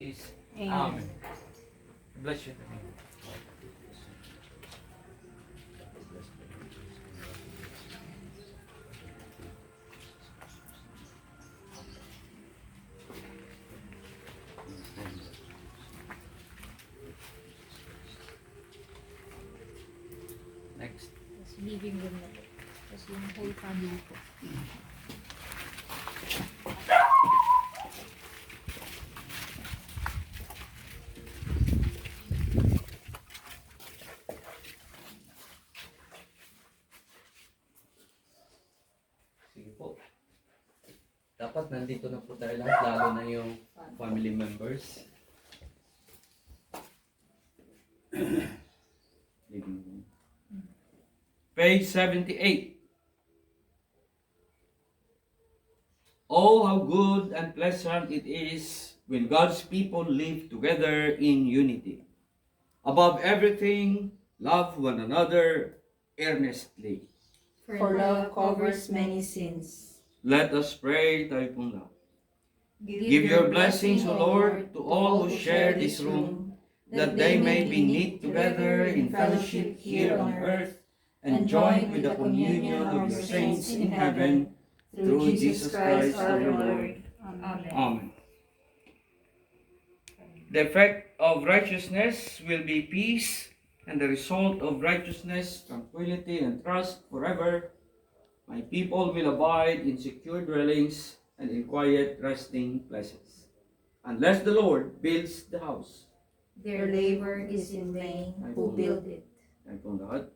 Amen. Bless you. Next. Tapos living room na po. Tapos yung whole family po. Sige po. Dapat nandito na po tayo lahat, lalo na yung family members. Page 78. Oh, how good and pleasant it is when God's people live together in unity. Above everything, love one another earnestly. For love covers many sins. Let us pray tayo pong lahat. Give your blessings, O Lord, to all who share this room, that they may be knit together in fellowship here on earth, and join with the communion of your saints in heaven, through Jesus Christ our Lord. Amen. Amen. The effect of righteousness will be peace, and the result of righteousness, tranquility and trust forever. My people will abide in secure dwellings and in quiet resting places, unless the Lord builds the house. Their labor is in vain who build it. Tayo pong lahat.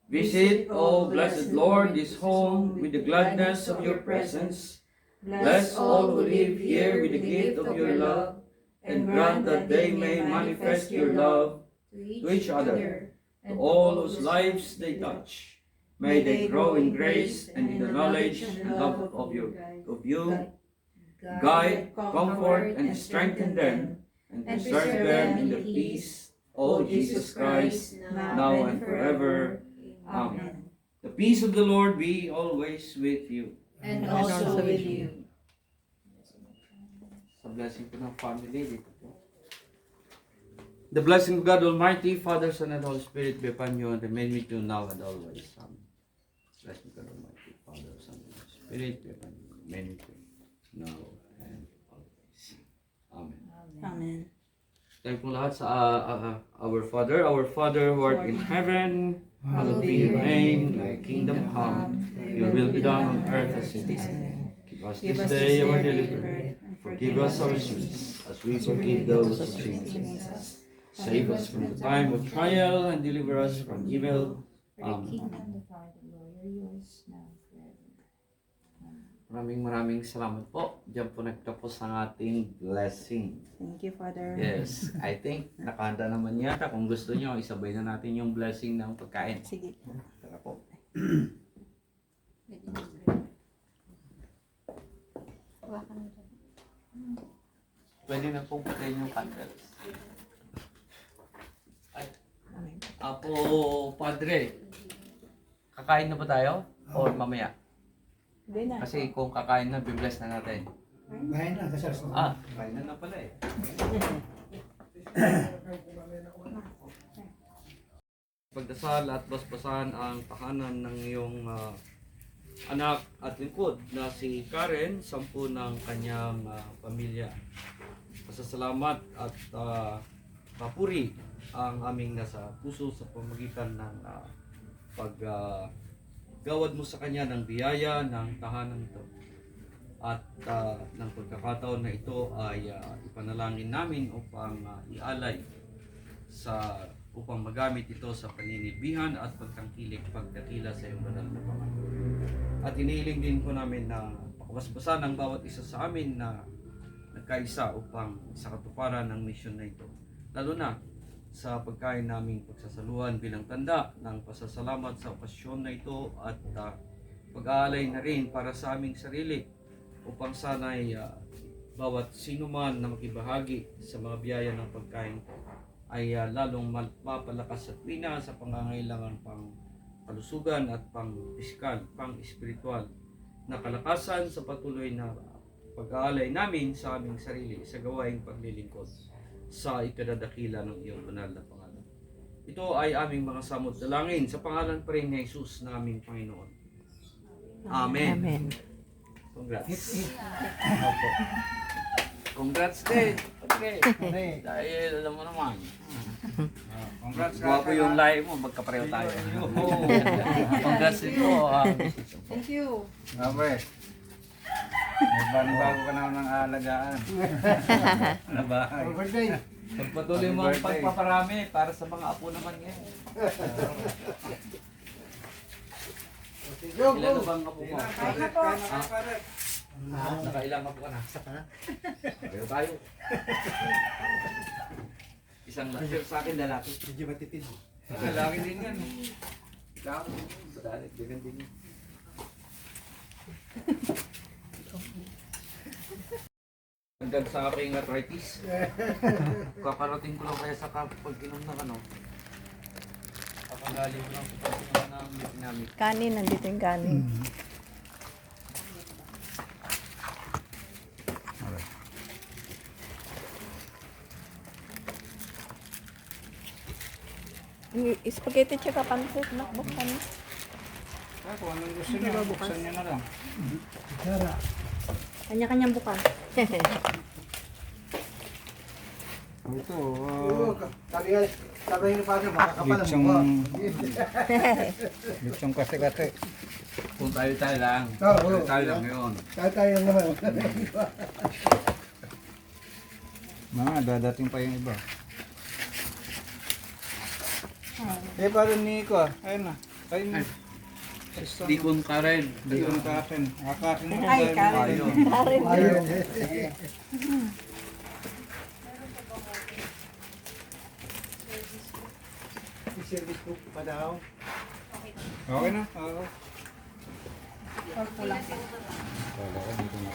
Visit, O blessed Lord, this home with the gladness of your presence. Bless all who live here with the gift of your love, and grant that they may manifest your love to each other, to all whose lives they touch. May they grow in grace and in the knowledge and love of you. Guide, comfort, and strengthen them, and preserve them in the peace, O Jesus Christ, now and forever. Amen. The peace of the Lord be always with you. And also with you. Sa blessing po ng family dito po. The blessing of God Almighty, Father, Son, and Holy Spirit be upon you and remain with you now and always. Amen. Blessing of God Almighty, Father, Son, and Holy Spirit be upon you and remain with you now and always. Amen. Amen. Tayo po lahat sa our Father who art in heaven, hallowed be your name, thy kingdom come, your will be done on earth as it is in heaven. Give us this day our daily bread, forgive us our sins, as we forgive those who sin against us. Save us from the time of trial and deliver us from evil. Amen. Maraming salamat po. Diyan po nagtapos ang ating blessing. Thank you, Father. Yes, I think nakahanda naman yata. Kung gusto nyo, isabay na natin yung blessing ng pagkain. Sige. Tara po. Pwede na pong patayin yung candles. Ay. Apo, Padre, kakain na ba tayo? O mamaya? Hindi na. Kasi kung kakain na, bibless na natin. Bahay na, kasal sa Kain na pala eh. Pagdasal at basbasan ang tahanan ng iyong anak at lingkod na si Karen, 10 ng kanyang pamilya. Pasasalamat at papuri ang aming nasa puso sa pamagitan ng paggawad mo sa kanya ng biyaya ng tahanan ito. At ng pagkakataon na ito ay ipanalangin namin upang ialay upang magamit ito sa paninilbihan at pagtangkilik pagdakila sa iyong banal na Panginoon. At inihiling din po namin na pakabasbasan ang bawat isa sa amin na nagkaisa upang sa katuparan ng misyon na ito. Lalo na sa pagkain naming pagsasaluhan bilang tanda ng pasasalamat sa okasyon na ito at pag-aalay na rin para sa aming sarili upang sana'y bawat sino man na makibahagi sa mga biyaya ng pagkain ay lalong mapalakas at wina sa pangangailangan pang kalusugan at pang-piskal, pang-espiritual na kalakasan sa patuloy na pag-aalay namin sa aming sarili sa gawaing paglilingkod sa ikadadakila ng iyong banal na pangalan. Ito ay aming mga samot dalangin sa pangalan pa rin ni Jesus na aming Panginoon. Amen. Amen. Congrats. Opo. Congrats din. Okay. Okay. Dahil alam mo naman. Congrats Gwapo yung lahi mo, magkapareho tayo. Congrats din po. Thank you. Okay. May bago ka naman ng alagaan. Na bahay. Birthday. Pagpatuloy mo ang pagpaparami para sa mga apo naman ngayon. Ilan na bang apo mo? Nakailang apo ka na? Pero tayo. Isang laser sa akin lalaki. Medyo matipid. Lalaki din yan. Ikaw, madali, ganyan din yan. Hanggang sa aking arthritis. Kakarating ko lang kaya sa pag-inom ng ano. Kakagaling ko lang sa pag-inom ng namin. Kanin, nandito yung kanin. Yung spaghetti tsaka pancit, nakbuksan. Kung anong gusto niyo, buksan niyo na lang. Kanya-kanyang bukas. Ito, Sabi ni Father, makakapal ang litsong, mukha. litsong kasi-kasi. Kung tayo lang. Oo. Tayo lang ngayon. Tayo naman. Mga, dadating pa yung iba. Eh, parang Nico ah. Ayun na. Ayun na. Dikon ka rin. Di ko nakakin. Nakakin mo. Ay, Karen. Ayun. Ayun. Service book pa daw. Okay na. Oo. Kulang pa. Wala ka dito na.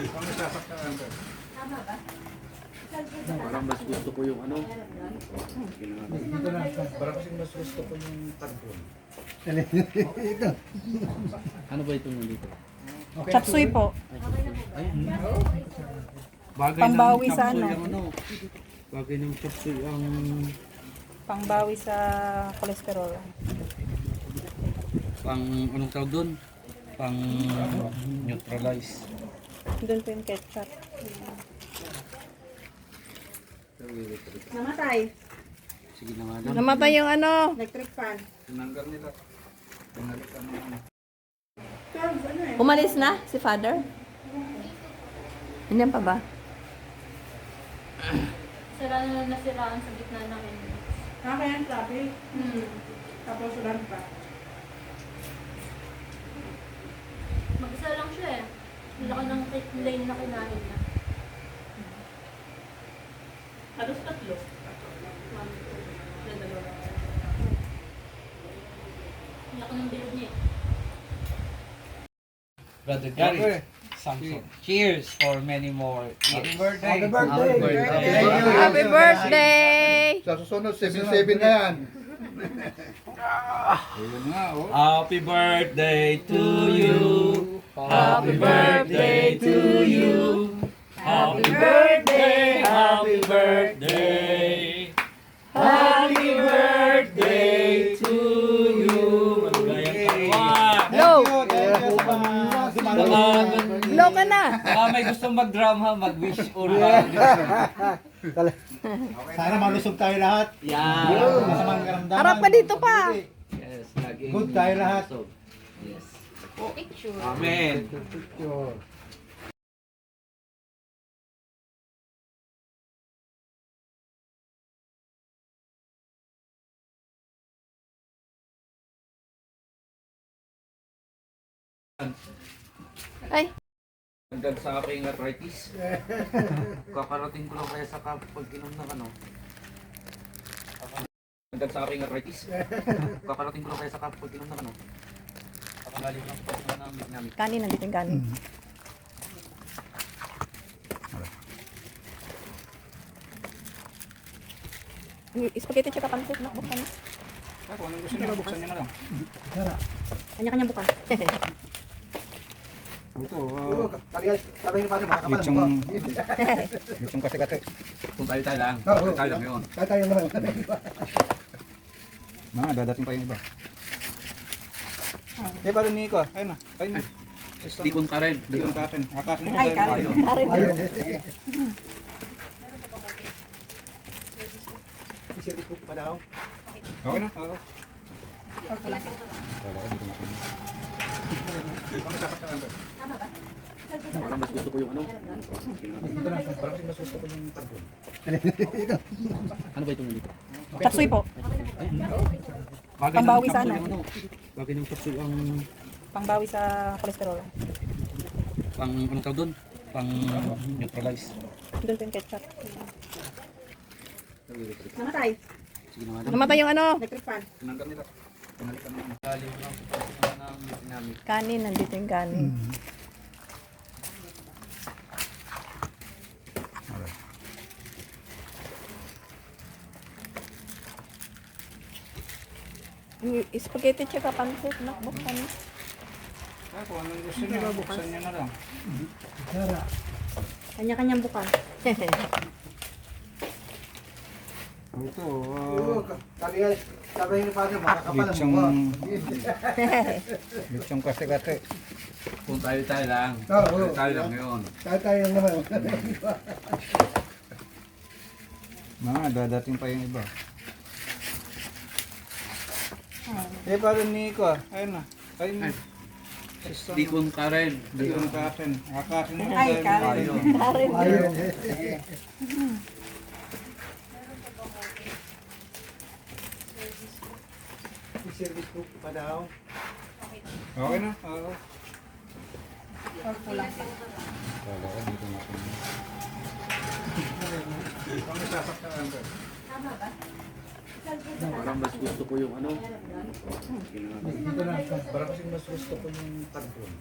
Kami sasaktan ko. Parang mas gusto ko yung ano. Dito na. Parang kasi mas gusto ko yung tagpon. Ito. Ano ba itong nandito? Chapsuy po. Bagay Pambawi ng sa chapsuy ano? ang ano. Bagay ng chapsuy ang Pangbawi sa kolesterol. pang anong tawag doon? Pang neutralize. Doon po yung ketchup. Namatay. Sige na nga lang. Namatay yung ano. Electric fan. Tinanggal nila. Pinalitan mo ano. Umalis na si father? Hindi pa ba? Nasiraan sa gitna ng entrance. Kaya ang traffic. Tapos ulan pa. Mag-isa lang siya eh. Laki ng lane na kinain na. Halos tatlo. Laki ng bilog niya eh. Brother Okay. Gary, Samson. Cheers for many more years. Happy birthday. Happy birthday. Happy birthday. Thank you. Happy birthday! Sa susunod, 7-7 na yan. Ayun nga, oh. Happy birthday to you. Happy birthday to you. Happy birthday, happy birthday. Happy birthday to you. Maligayang tawa. Go! Thank you sa Blow ka na! Baka may gustong mag-drama, mag-wish or Sana malusog tayo lahat. Yeah. Masamang karamdaman. Harap ka dito pa. Yes, laging Good tayo lahat. Yes. Picture. Amen. Picture. Ay, Hanggang sa aking arthritis. Kakarating ko lang kaya sa pag-inom ng ano. Hanggang sa aking arthritis. Kakarating ko lang kaya sa pag-inom ng ano. Kakagaling lang sa pag-inom ng namin. kanin, nandito yung kanin. Yung spaghetti tsaka pancit, nakbuksan. Kung anong gusto niyo, buksan niyo na lang. Kanya-kanyang bukas. Ito, Lechong. lechong kasi. Kung tayo lang. Oo. Tayo lang yun. Tayo naman. Mga dadating pa yung iba. Eh, paano ni ko? Ayun na. Ayun na. Tikon ka rin. Di ko kakin. Akakin mo Ay, tayo. Karen. Ayun. Okay na? Oo. Wala, dito na. Parang mas gusto ko yung ano. Dito lang. Parang mas gusto ko yung tagpon. Ano ba itong nandito? Chapsuy po. Bagay Pambawi ng sana. kapsul yung ano. Bagay ng kapsul ang Pangbawi sa cholesterol. pang anong tawag doon? Pang neutralize. Doon po yung ketchup. Namatay. Sige na madam. Namatay yung ano? Electric fan. Tinanggal nila. Pinalitan nila. Galing lang sa ng namin. Kanin, nandito yung kanin. Yung spaghetti tsaka pancit, nakbuksan. Ah, kung anong gusto niyo, buksan niyo na lang. Kanya-kanyang bukas. Ito, Sabi ni Padre, makakapal ang lechong... mukha. lechong kasi. Kung tayo lang. Oo. Tayo lang yun. Tayo naman. Mga dadating pa yung iba. Eh, paano ni ko? Ayun na. Ayun na. Tikon ka rin. Di ko kakin. Akakin mo Ay, tayo. Karen. Tayo. Karen. Ayun. Service po pa daw. Okay na? Oo. Kulang pa. Wala ka dito na po. Kung sasaktan ka. Parang mas gusto ko yung ano. Dito na. Para kasi mas gusto ko yung tagpon.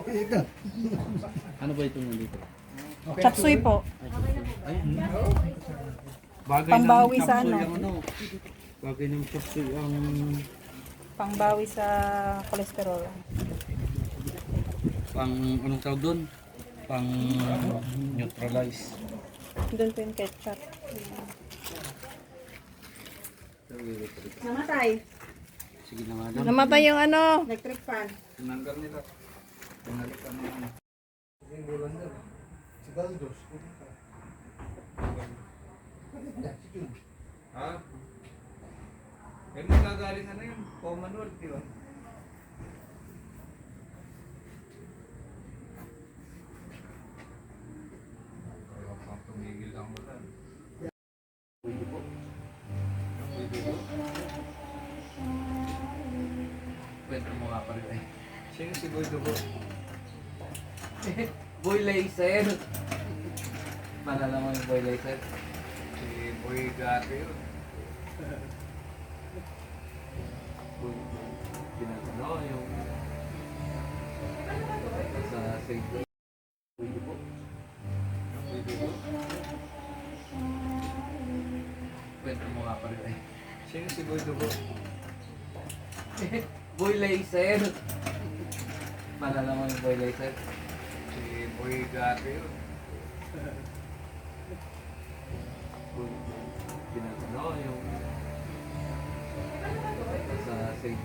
Ito. Ano ba itong nandito? Chapsuy po. Ay, bagay Pambawi ng sa kapsul ano? yung ano. Bagay ng kapsul ang Pangbawi sa cholesterol. pang anong tawag doon? Pang neutralize. Doon po yung ketchup. Namatay. Sige na madam. Namatay yung ano? Electric fan. Tinanggal nila. Pinalitan nila. Si Baldos. Ha? Kaya magagaling ano yun? Commonwealth, di ba? Ayaw pang tumigil ang ulan. Kwento mo nga pa rin eh. Sino si Boy Dugo? Boy Laser. Malala mo yung Boy Laser? Si Boy Gato yun. Boy, pinagano yung sa St. Boy Dugo. Boy Dugo. Kwento mo nga pa rin eh. Sino si Boy Dugo? Boy Laser. Malala mo yung Boy Laser? Si Boy Gato yun. Boy, pinagano yung sa St.